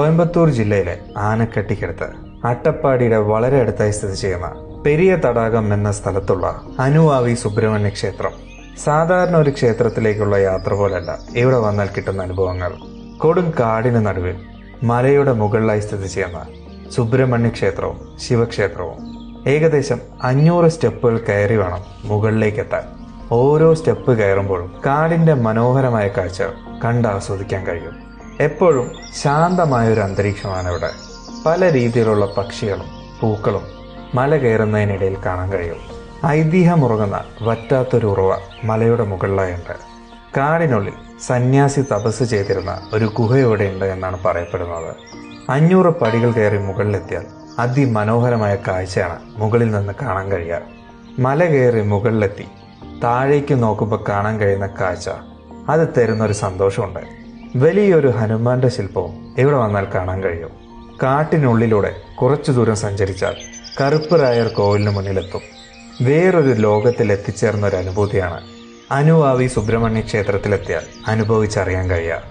കോയമ്പത്തൂർ ജില്ലയിലെ ആനക്കട്ടിക്കടുത്ത് അട്ടപ്പാടിയുടെ വളരെ അടുത്തായി സ്ഥിതി ചെയ്യുന്ന പെരിയ തടാകം എന്ന സ്ഥലത്തുള്ള അനുവാവി സുബ്രഹ്മണ്യ ക്ഷേത്രം സാധാരണ ഒരു ക്ഷേത്രത്തിലേക്കുള്ള യാത്ര പോലല്ല ഇവിടെ വന്നാൽ കിട്ടുന്ന അനുഭവങ്ങൾ. കൊടും കാടിന് നടുവിൽ മലയുടെ മുകളിലായി സ്ഥിതി ചെയ്യുന്ന സുബ്രഹ്മണ്യ ക്ഷേത്രവും ശിവക്ഷേത്രവും ഏകദേശം 500 സ്റ്റെപ്പുകൾ കയറി വേണം മുകളിലേക്ക് എത്താൻ. ഓരോ സ്റ്റെപ്പ് കയറുമ്പോഴും കാടിന്റെ മനോഹരമായ കാഴ്ച കണ്ടാസ്വദിക്കാൻ കഴിയും. എപ്പോഴും ശാന്തമായൊരു അന്തരീക്ഷമാണ് ഇവിടെ. പല രീതിയിലുള്ള പക്ഷികളും പൂക്കളും മല കയറുന്നതിനിടയിൽ കാണാൻ കഴിയും. ഐതിഹ്യമുറങ്ങുന്ന വറ്റാത്തൊരു ഉറവ മലയുടെ മുകളിലായുണ്ട്. കാടിനുള്ളിൽ സന്യാസി തപസ് ചെയ്തിരുന്ന ഒരു ഗുഹ ഇവിടെ ഉണ്ട് എന്നാണ് പറയപ്പെടുന്നത്. 500 പടികൾ കയറി മുകളിലെത്തിയാൽ അതിമനോഹരമായ കാഴ്ചയാണ് മുകളിൽ നിന്ന് കാണാൻ കഴിയുക. മല കയറി മുകളിലെത്തി താഴേക്ക് നോക്കുമ്പോൾ കാണാൻ കഴിയുന്ന കാഴ്ച അത് തരുന്നൊരു സന്തോഷമുണ്ട്. വലിയൊരു ഹനുമാന്റെ ശില്പവും ഇവിടെ വന്നാൽ കാണാൻ കഴിയും. കാട്ടിനുള്ളിലൂടെ കുറച്ചു ദൂരം സഞ്ചരിച്ചാൽ കറുപ്പ് രായർ കോവിലിന് മുന്നിലെത്തും. വേറൊരു ലോകത്തിൽ എത്തിച്ചേർന്ന ഒരു അനുഭൂതിയാണ് അനുവാവി സുബ്രഹ്മണ്യ ക്ഷേത്രത്തിലെത്തിയാൽ അനുഭവിച്ചറിയാൻ കഴിയുക.